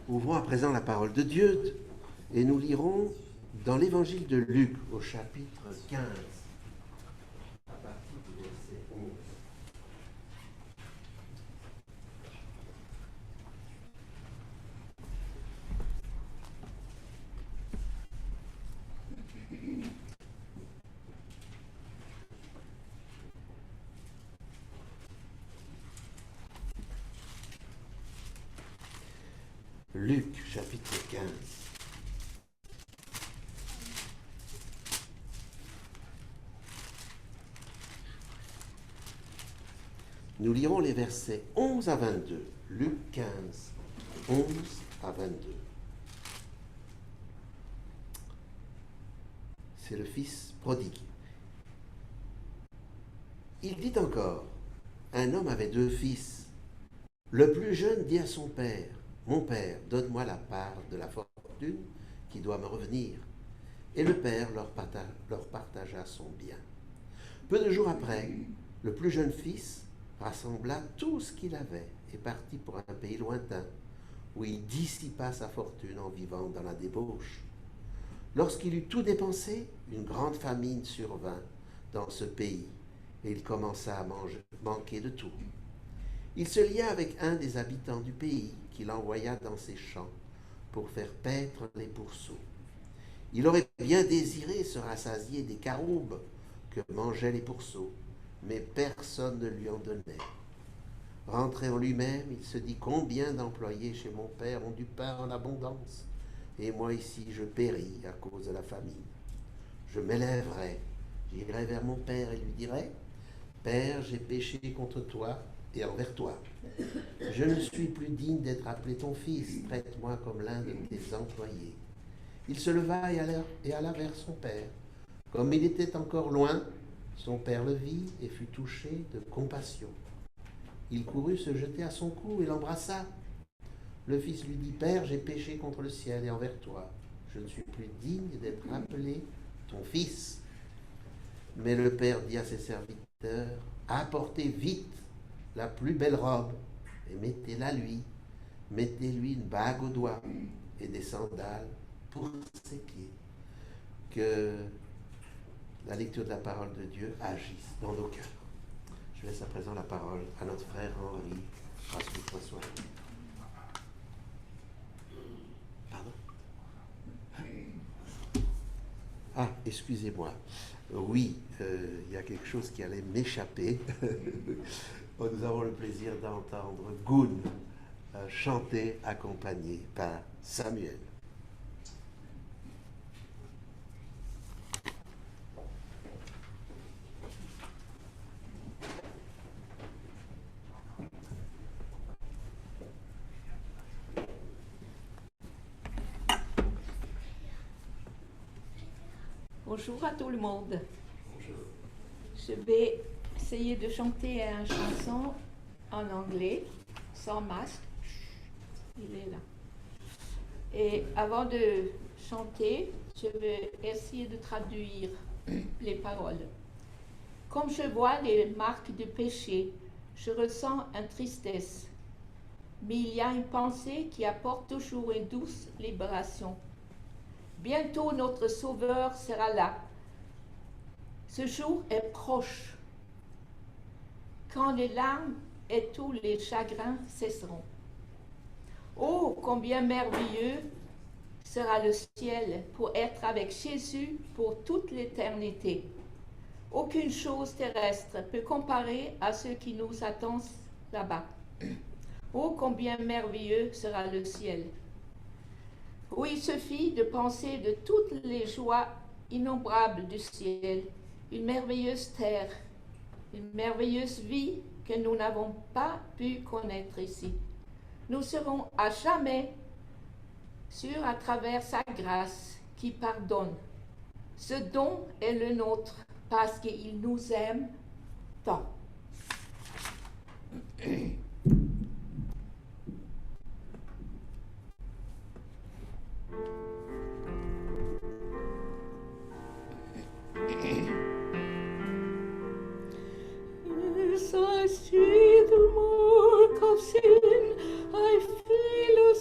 Ouvrons à présent la parole de Dieu et nous lirons dans l'évangile de Luc au chapitre 15, à partir du verset 11. Luc, chapitre 15. Nous lirons les versets 11 à 22. Luc 15, 11 à 22. C'est le fils prodigue. Il dit encore, un homme avait 2 fils. Le plus jeune dit à son père, mon père, donne-moi la part de la fortune qui doit me revenir. Et le père leur partagea son bien. Peu de jours après, le plus jeune fils rassembla tout ce qu'il avait et partit pour un pays lointain, où il dissipa sa fortune en vivant dans la débauche. Lorsqu'il eut tout dépensé, une grande famine survint dans ce pays, et il commença à manquer de tout. Il se lia avec un des habitants du pays, qu'il envoya dans ses champs pour faire paître les pourceaux. Il aurait bien désiré se rassasier des caroubes que mangeaient les pourceaux, mais personne ne lui en donnait. Rentré en lui-même, il se dit, combien d'employés chez mon père ont du pain en abondance, et moi ici je péris à cause de la famine. Je m'élèverai, j'irai vers mon père et lui dirai, Père, j'ai péché contre toi et envers toi. Je ne suis plus digne d'être appelé ton fils, traite-moi comme l'un de tes employés. Il se leva et alla vers son père. Comme il était encore loin, son père le vit et fut touché de compassion. Il courut se jeter à son cou et l'embrassa. Le fils lui dit, Père, j'ai péché contre le ciel et envers toi. Je ne suis plus digne d'être appelé ton fils. Mais le père dit à ses serviteurs, apportez vite la plus belle robe et mettez-la lui. Mettez-lui une bague au doigt et des sandales pour ses pieds. Que la lecture de la parole de Dieu agisse dans nos cœurs. Je laisse à présent la parole à notre frère Henri. François. Pardon? Ah, excusez-moi. Oui, il y a quelque chose qui allait m'échapper. Nous avons le plaisir d'entendre Goun chanter accompagné par Samuel. Bonjour à tout le monde. Bonjour. Je vais essayer de chanter une chanson en anglais, sans masque. Il est là. Et avant de chanter, je vais essayer de traduire les paroles. Comme je vois les marques de péché, je ressens une tristesse. Mais il y a une pensée qui apporte toujours une douce libération. Bientôt notre Sauveur sera là. Ce jour est proche, quand les larmes et tous les chagrins cesseront. Oh, combien merveilleux sera le ciel pour être avec Jésus pour toute l'éternité. Aucune chose terrestre peut comparer à ce qui nous attend là-bas. Oh, combien merveilleux sera le ciel. Où il suffit de penser de toutes les joies innombrables du ciel, une merveilleuse terre, une merveilleuse vie que nous n'avons pas pu connaître ici. Nous serons à jamais sûrs à travers sa grâce qui pardonne. Ce don est le nôtre parce qu'il nous aime tant. As I see the mark of sin, I feel a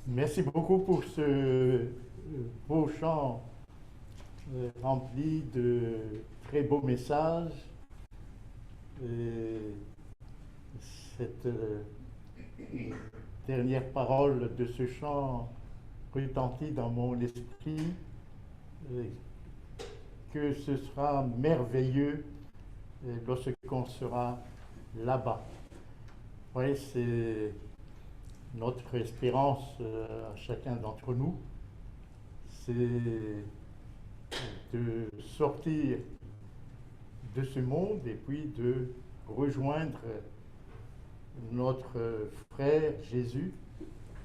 Merci beaucoup pour ce beau chant rempli de très beaux messages. Et cette dernière parole de ce chant retentit dans mon esprit que ce sera merveilleux lorsqu'on sera là-bas. Oui, c'est notre espérance à chacun d'entre nous, c'est de sortir de ce monde et puis de rejoindre notre frère Jésus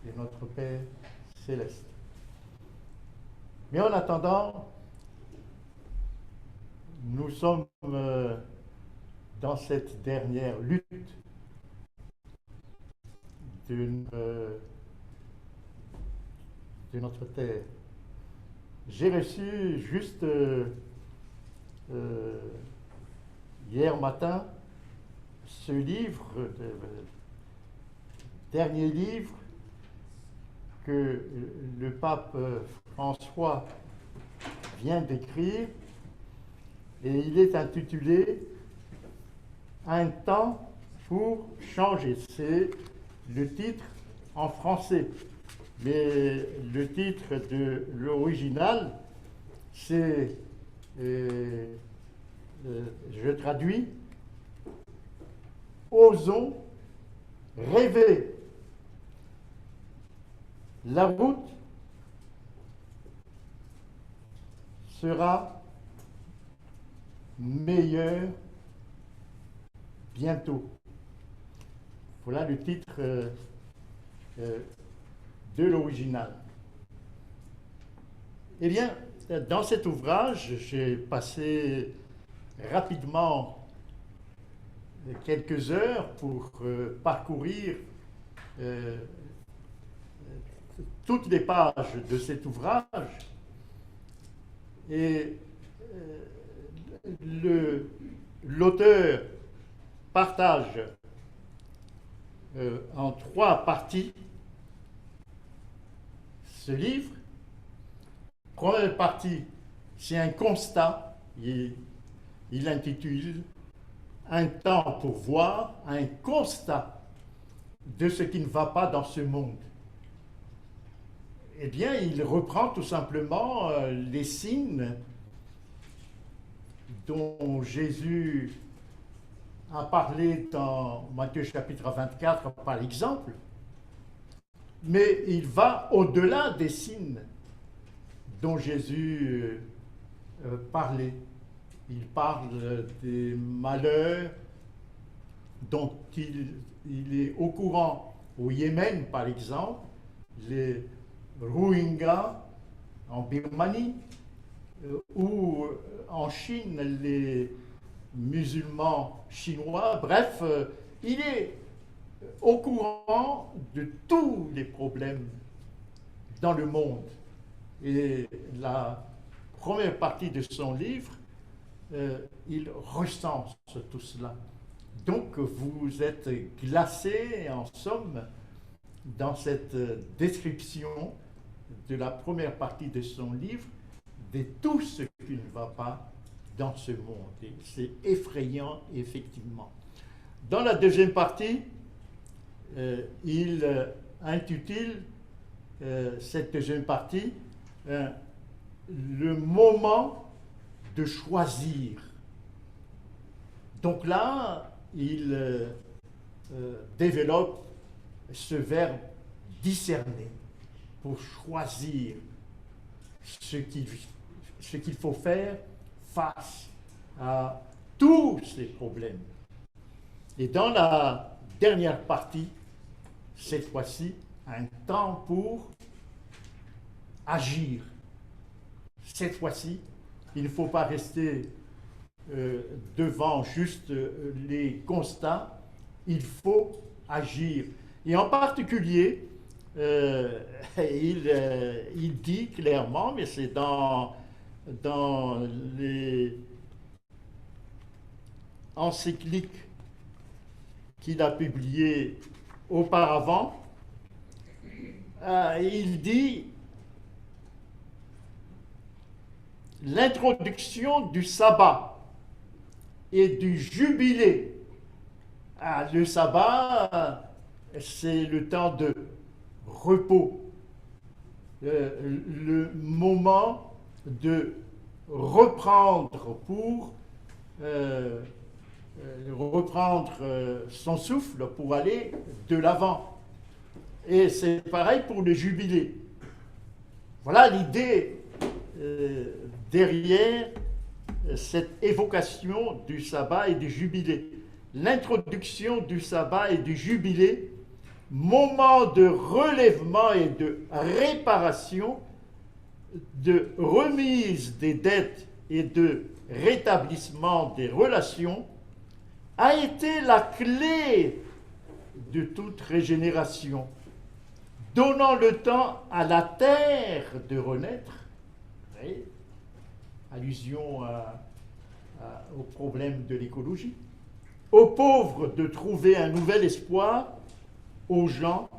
et notre Père céleste. Mais en attendant, nous sommes dans cette dernière lutte de notre terre. J'ai reçu juste hier matin ce livre, dernier livre que le pape François vient d'écrire, et il est intitulé « Un temps pour changer ». C'est le titre en français, mais le titre de l'original, c'est, je traduis, « Osons rêver. La route sera meilleure bientôt ». Voilà le titre de l'original. Eh bien, dans cet ouvrage, j'ai passé rapidement quelques heures pour parcourir toutes les pages de cet ouvrage, et l'auteur partage en 3 parties ce livre. Première partie, c'est un constat. Il intitule « Un temps pour voir, un constat de ce qui ne va pas dans ce monde ». Eh bien, il reprend tout simplement les signes dont Jésus a parlé dans Matthieu chapitre 24 par exemple, mais il va au-delà des signes dont Jésus parlait. Il parle des malheurs dont il est au courant au Yémen par exemple, Rohingya en Birmanie, ou en Chine, les musulmans chinois. Bref, il est au courant de tous les problèmes dans le monde. Et la première partie de son livre, il recense tout cela. Donc vous êtes glacé, en somme, dans cette description de la première partie de son livre, de tout ce qui ne va pas dans ce monde. Et c'est effrayant, effectivement. Dans la deuxième partie, il intitule cette deuxième partie le moment de choisir. Donc là, il développe ce verbe discerner pour choisir ce qu'il faut faire face à tous ces problèmes. Et dans la dernière partie, cette fois-ci, un temps pour agir. Cette fois-ci, il ne faut pas rester devant juste les constats, il faut agir. Et en particulier, il dit clairement, mais c'est dans les encycliques qu'il a publiées auparavant, il dit l'introduction du sabbat et du jubilé. Le sabbat, c'est le temps de repos, le moment de reprendre pour reprendre son souffle pour aller de l'avant. Et c'est pareil pour le jubilé. Voilà l'idée derrière cette évocation du sabbat et du jubilé. L'introduction du sabbat et du jubilé, moment de relèvement et de réparation, de remise des dettes et de rétablissement des relations, a été la clé de toute régénération, donnant le temps à la terre de renaître. Oui, allusion au problème de l'écologie, aux pauvres de trouver un nouvel espoir, aux gens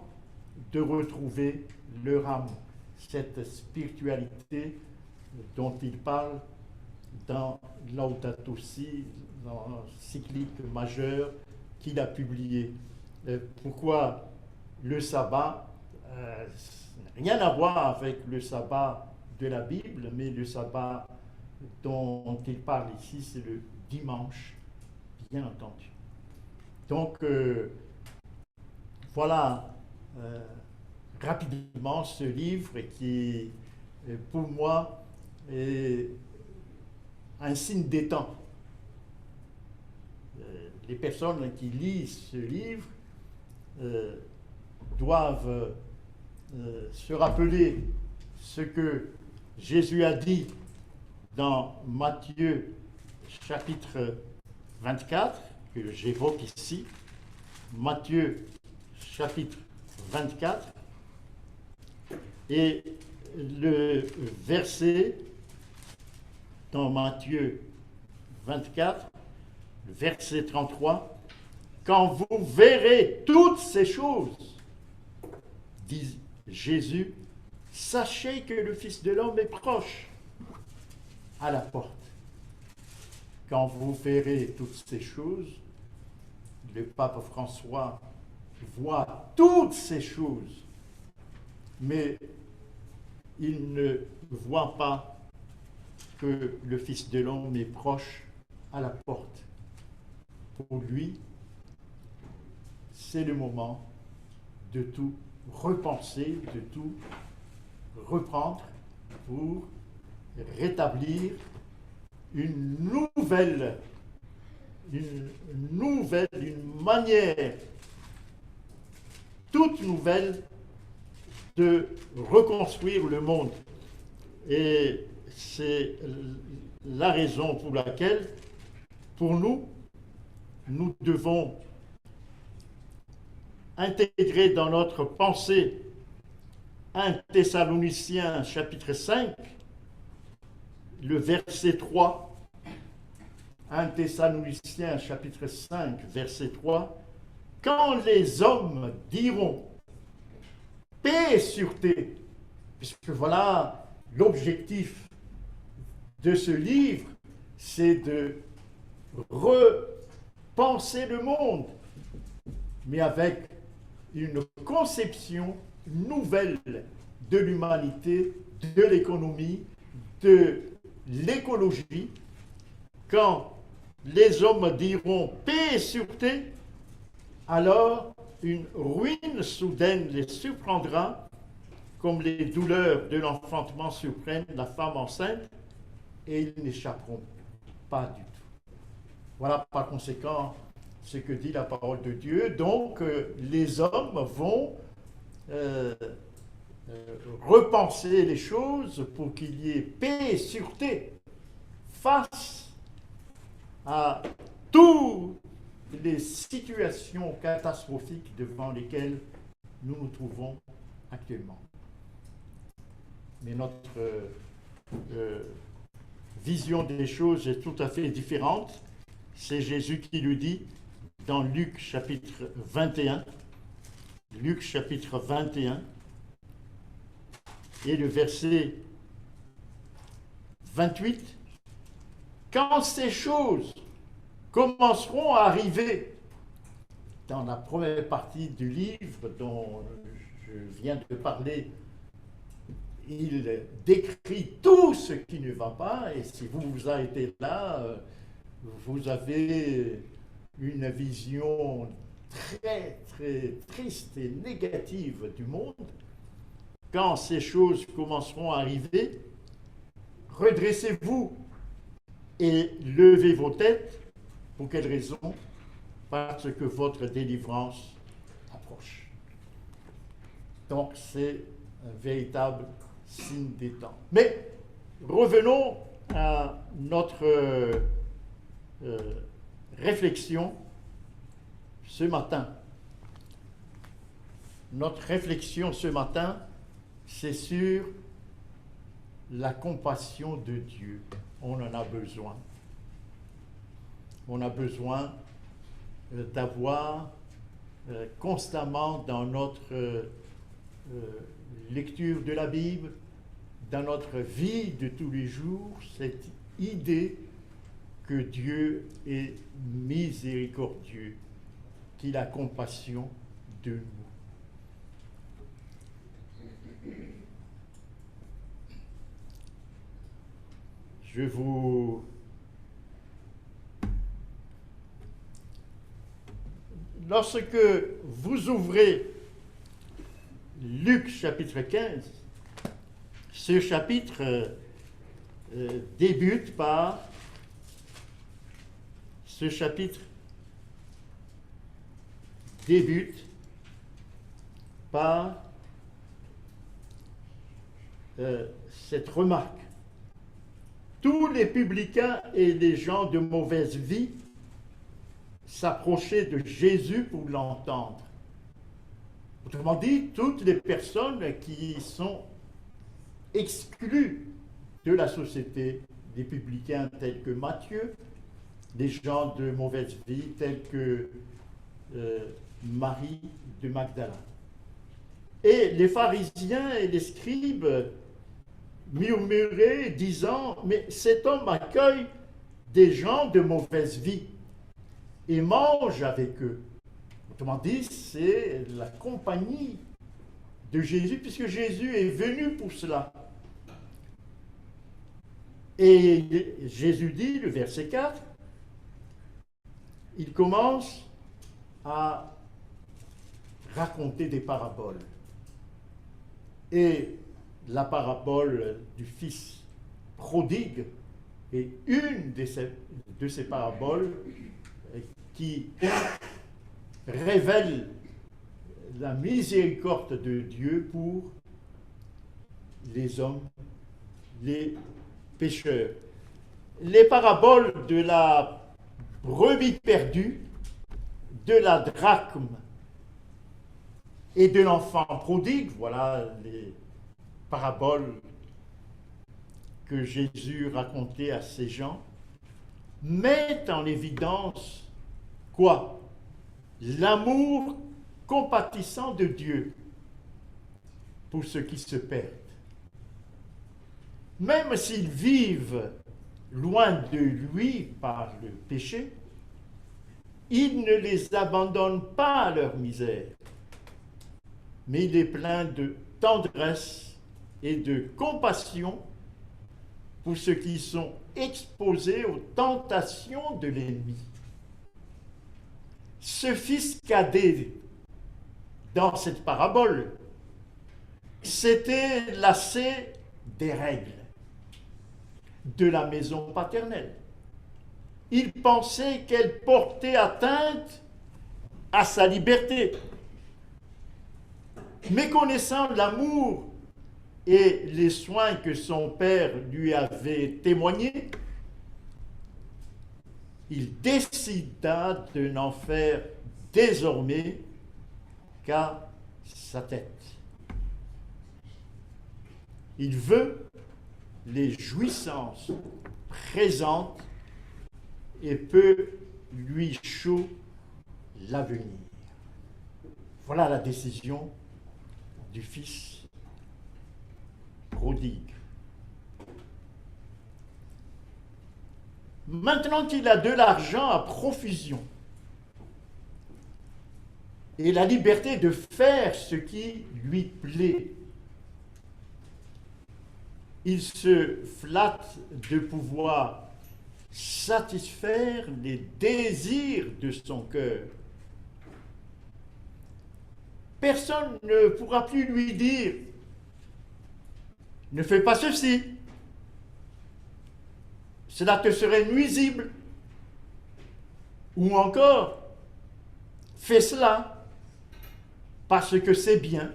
de retrouver leur âme. Cette spiritualité dont il parle dans Laudato Si, dans l'encyclique majeure qu'il a publié. Pourquoi le sabbat rien à voir avec le sabbat de la Bible, mais le sabbat dont il parle ici, c'est le dimanche, bien entendu. Donc, voilà rapidement ce livre qui, pour moi, est un signe des temps. Les personnes qui lisent ce livre doivent se rappeler ce que Jésus a dit dans Matthieu chapitre 24, que j'évoque ici. Matthieu chapitre 24, et le verset dans Matthieu 24, le verset 33, « Quand vous verrez toutes ces choses, dit Jésus, sachez que le Fils de l'homme est proche, à la porte. » Quand vous verrez toutes ces choses, le pape François voit toutes ces choses, mais il ne voit pas que le Fils de l'homme est proche à la porte. Pour lui, c'est le moment de tout repenser, de tout reprendre pour rétablir une manière toute nouvelle de reconstruire le monde. Et c'est la raison pour laquelle, pour nous, nous devons intégrer dans notre pensée 1 Thessaloniciens chapitre 5, le verset 3. 1 Thessaloniciens chapitre 5, verset 3. Quand les hommes diront paix et sûreté, puisque voilà l'objectif de ce livre, c'est de repenser le monde, mais avec une conception nouvelle de l'humanité, de l'économie, de l'écologie. Quand les hommes diront paix et sûreté, alors une ruine soudaine les surprendra, comme les douleurs de l'enfantement surprennent la femme enceinte, et ils n'échapperont pas du tout. Voilà par conséquent ce que dit la parole de Dieu. Donc les hommes vont repenser les choses pour qu'il y ait paix et sûreté face à toutes les situations catastrophiques devant lesquelles nous nous trouvons actuellement. Mais notre vision des choses est tout à fait différente. C'est Jésus qui le dit dans Luc chapitre 21. Luc chapitre 21 et le verset 28. Quand ces choses commenceront à arriver, dans la première partie du livre dont je viens de parler, il décrit tout ce qui ne va pas, et si vous avez été là, vous avez une vision très, très triste et négative du monde. Quand ces choses commenceront à arriver, redressez-vous et levez vos têtes. Pour quelle raison? Parce que votre délivrance approche. Donc c'est un véritable signe des temps. Mais revenons à notre réflexion ce matin. Notre réflexion ce matin, c'est sur la compassion de Dieu. On en a besoin. On a besoin d'avoir constamment dans notre lecture de la Bible, dans notre vie de tous les jours, cette idée que Dieu est miséricordieux, qu'il a compassion de nous. Je vous lorsque vous ouvrez Luc chapitre 15, ce chapitre débute par cette remarque. Tous les publicains et les gens de mauvaise vie s'approchaient de Jésus pour l'entendre. Autrement dit, toutes les personnes qui sont exclues de la société, des publicains tels que Matthieu, des gens de mauvaise vie tels que Marie de Magdala. Et les pharisiens et les scribes murmuraient, disant, mais cet homme accueille des gens de mauvaise vie et mange avec eux. Autrement dit, c'est la compagnie de Jésus, puisque Jésus est venu pour cela. Et Jésus dit, le verset 4, il commence à raconter des paraboles. Et la parabole du fils prodigue est une de ces paraboles qui révèle la miséricorde de Dieu pour les hommes, les pécheurs. Les paraboles de la brebis perdue, de la drachme et de l'enfant prodigue, voilà les paraboles que Jésus racontait à ces gens, mettent en évidence quoi? L'amour compatissant de Dieu pour ceux qui se perdent. Même s'ils vivent loin de lui par le péché, il ne les abandonne pas à leur misère, mais il est plein de tendresse et de compassion pour ceux qui sont exposés aux tentations de l'ennemi. Ce fils cadet, dans cette parabole, s'était lassé des règles de la maison paternelle. Il pensait qu'elle portait atteinte à sa liberté. Méconnaissant l'amour et les soins que son père lui avait témoignés, il décida de n'en faire désormais qu'à sa tête. Il veut les jouissances présentes et peu lui chaud l'avenir. Voilà la décision du fils prodigue. Maintenant qu'il a de l'argent à profusion et la liberté de faire ce qui lui plaît, il se flatte de pouvoir satisfaire les désirs de son cœur. Personne ne pourra plus lui dire « Ne fais pas ceci, cela te serait nuisible. » Ou encore « Fais cela, parce que c'est bien. »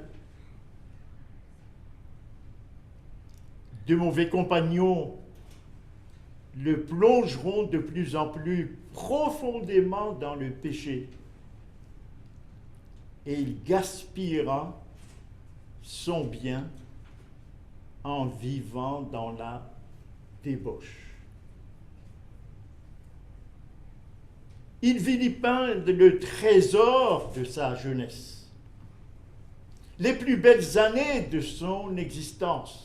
De mauvais compagnons le plongeront de plus en plus profondément dans le péché et il gaspillera son bien en vivant dans la débauche. Il vilipende le trésor de sa jeunesse, les plus belles années de son existence,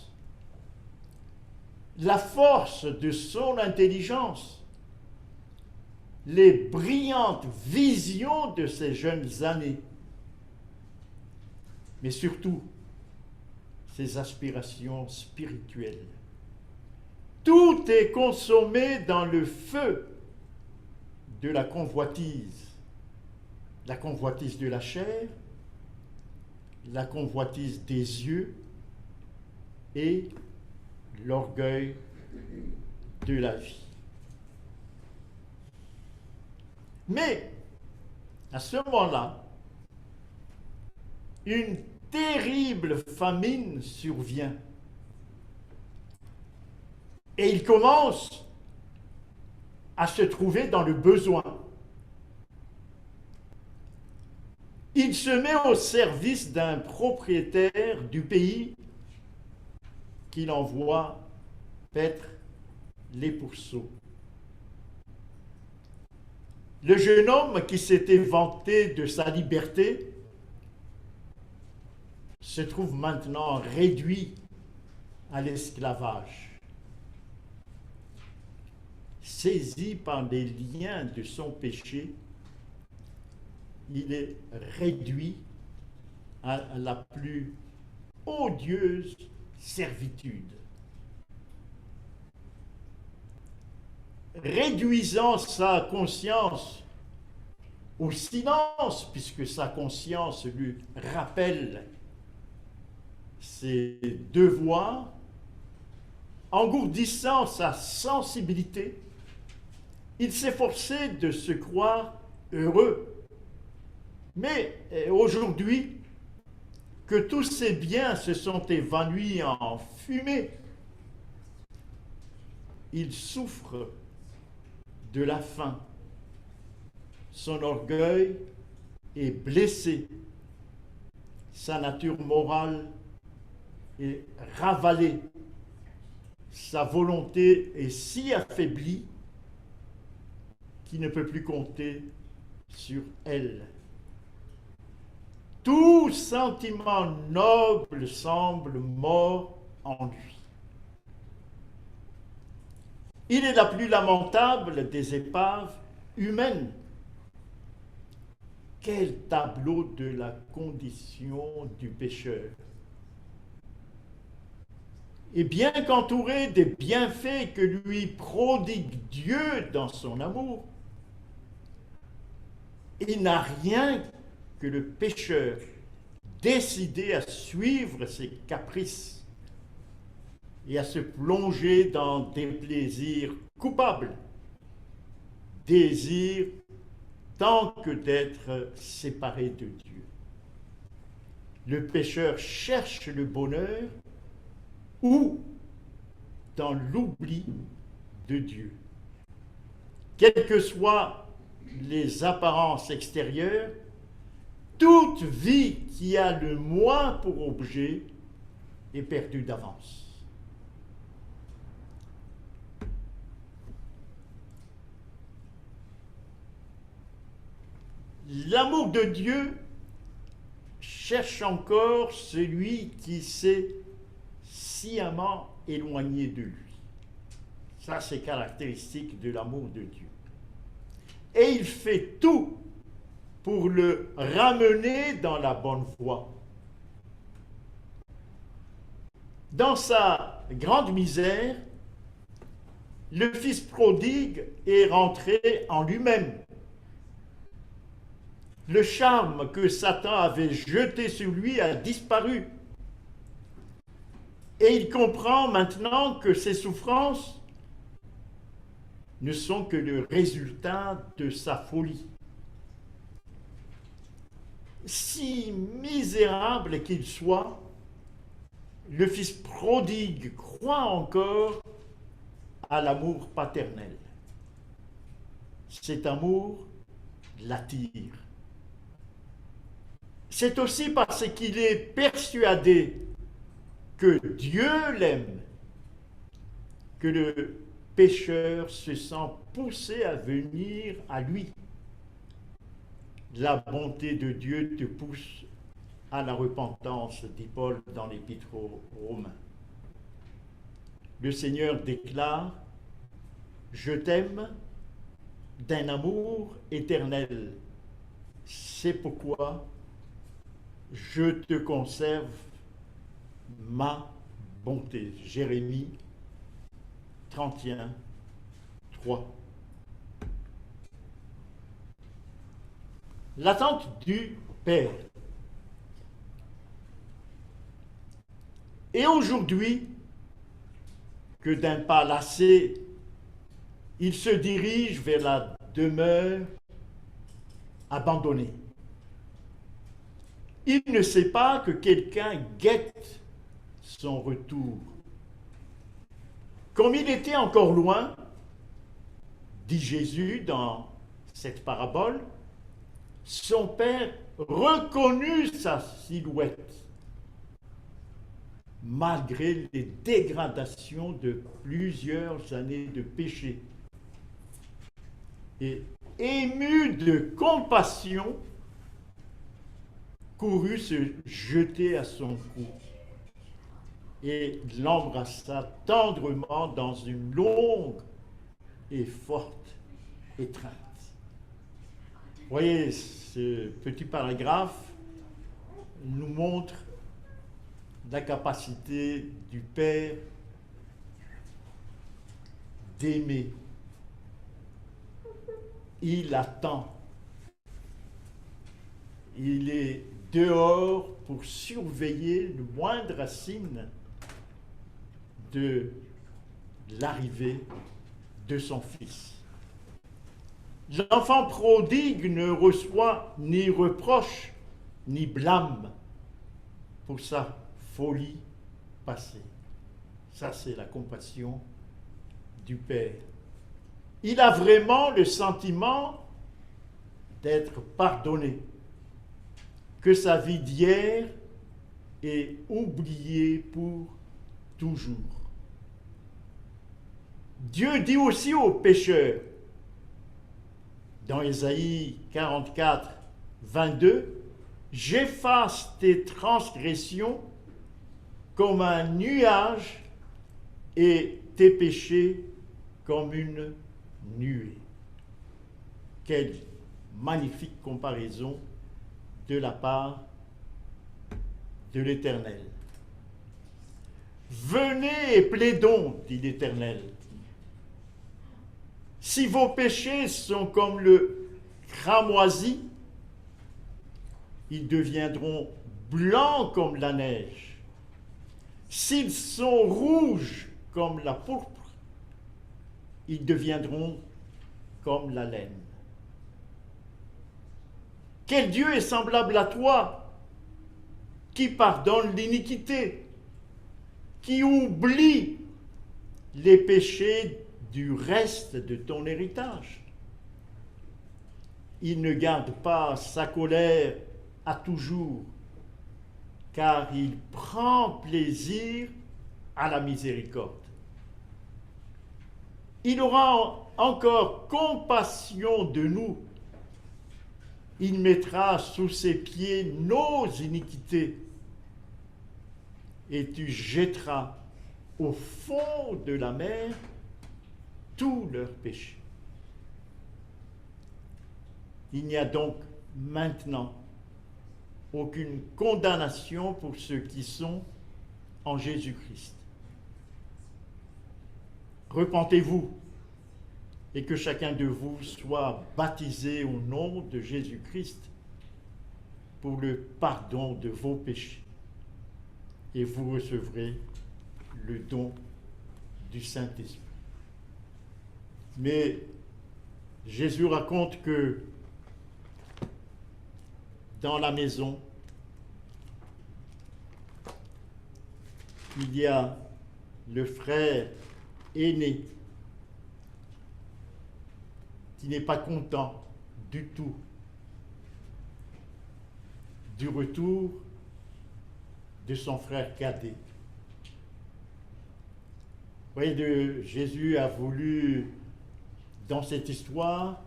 la force de son intelligence, les brillantes visions de ses jeunes années, mais surtout ses aspirations spirituelles. Tout est consommé dans le feu de la convoitise de la chair, la convoitise des yeux et l'orgueil de la vie. Mais, à ce moment-là, une terrible famine survient. Et il commence à se trouver dans le besoin. Il se met au service d'un propriétaire du pays qu'il envoie paître les pourceaux. Le jeune homme qui s'était vanté de sa liberté se trouve maintenant réduit à l'esclavage. Saisi par les liens de son péché, il est réduit à la plus odieuse servitude. Réduisant sa conscience au silence, puisque sa conscience lui rappelle ses devoirs, engourdissant sa sensibilité, il s'efforçait de se croire heureux. Mais aujourd'hui, que tous ses biens se sont évanouis en fumée. Il souffre de la faim. Son orgueil est blessé. Sa nature morale est ravalée. Sa volonté est si affaiblie qu'il ne peut plus compter sur elle. Tout sentiment noble semble mort en lui. Il est la plus lamentable des épaves humaines. Quel tableau de la condition du pécheur! Et bien qu'entouré des bienfaits que lui prodigue Dieu dans son amour, il n'a rien que le pécheur décidé à suivre ses caprices et à se plonger dans des plaisirs coupables, désir tant que d'être séparé de Dieu. Le pécheur cherche le bonheur ou dans l'oubli de Dieu. Quelles que soient les apparences extérieures, toute vie qui a le moi pour objet est perdue d'avance. L'amour de Dieu cherche encore celui qui s'est sciemment éloigné de lui. Ça, c'est caractéristique de l'amour de Dieu. Et il fait tout pour le ramener dans la bonne voie. Dans sa grande misère, le fils prodigue est rentré en lui-même. Le charme que Satan avait jeté sur lui a disparu. Et il comprend maintenant que ses souffrances ne sont que le résultat de sa folie. Si misérable qu'il soit, le fils prodigue croit encore à l'amour paternel. Cet amour l'attire. C'est aussi parce qu'il est persuadé que Dieu l'aime que le pécheur se sent poussé à venir à lui. La bonté de Dieu te pousse à la repentance, dit Paul dans l'Épître aux Romains. Le Seigneur déclare « Je t'aime d'un amour éternel. C'est pourquoi je te conserve ma bonté. » Jérémie 31, 3. L'attente du Père. Et aujourd'hui, que d'un pas lassé, il se dirige vers la demeure abandonnée. Il ne sait pas que quelqu'un guette son retour. Comme il était encore loin, dit Jésus dans cette parabole, son père reconnut sa silhouette, malgré les dégradations de plusieurs années de péché. Et ému de compassion, courut se jeter à son cou et l'embrassa tendrement dans une longue et forte étreinte. Vous voyez, ce petit paragraphe nous montre la capacité du Père d'aimer. Il attend. Il est dehors pour surveiller le moindre signe de l'arrivée de son fils. L'enfant prodigue ne reçoit ni reproche ni blâme pour sa folie passée. Ça, c'est la compassion du Père. Il a vraiment le sentiment d'être pardonné, que sa vie d'hier est oubliée pour toujours. Dieu dit aussi aux pécheurs, dans Ésaïe 44, 22, « J'efface tes transgressions comme un nuage et tes péchés comme une nuée. » Quelle magnifique comparaison de la part de l'Éternel. « Venez et plaidons, dit l'Éternel. Si vos péchés sont comme le cramoisi, ils deviendront blancs comme la neige. S'ils sont rouges comme la pourpre, ils deviendront comme la laine. » Quel Dieu est semblable à toi, qui pardonne l'iniquité, qui oublie les péchés du reste de ton héritage. Il ne garde pas sa colère à toujours, car il prend plaisir à la miséricorde. Il aura encore compassion de nous. Il mettra sous ses pieds nos iniquités, et tu jetteras au fond de la mer tous leurs péchés. Il n'y a donc maintenant aucune condamnation pour ceux qui sont en Jésus-Christ. Repentez-vous et que chacun de vous soit baptisé au nom de Jésus-Christ pour le pardon de vos péchés, et vous recevrez le don du Saint-Esprit. Mais Jésus raconte que dans la maison, il y a le frère aîné qui n'est pas content du tout du retour de son frère cadet. Vous voyez, Jésus a voulu, dans cette histoire,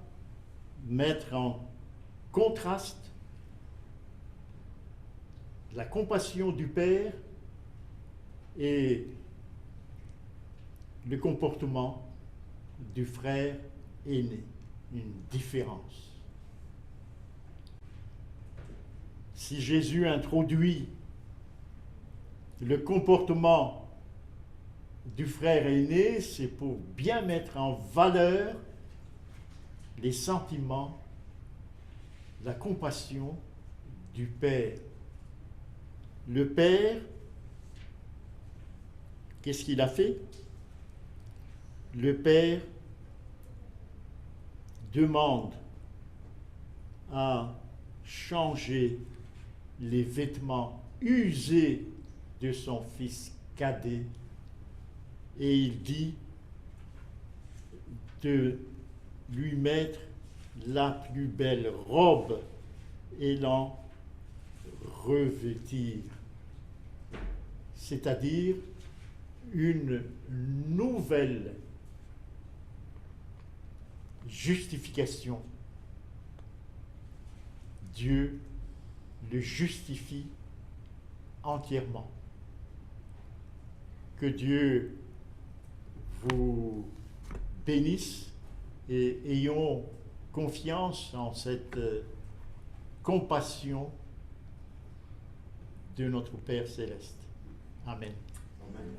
mettre en contraste la compassion du Père et le comportement du frère aîné, une différence. Si Jésus introduit le comportement du frère aîné, c'est pour bien mettre en valeur les sentiments, la compassion du Père. Le Père, qu'est-ce qu'il a fait? Le Père demande à changer les vêtements usés de son fils cadet, et il dit de lui mettre la plus belle robe et l'en revêtir, c'est-à-dire une nouvelle justification. Dieu le justifie entièrement. Que Dieu vous bénisse et ayons confiance en cette compassion de notre Père céleste. Amen. Amen.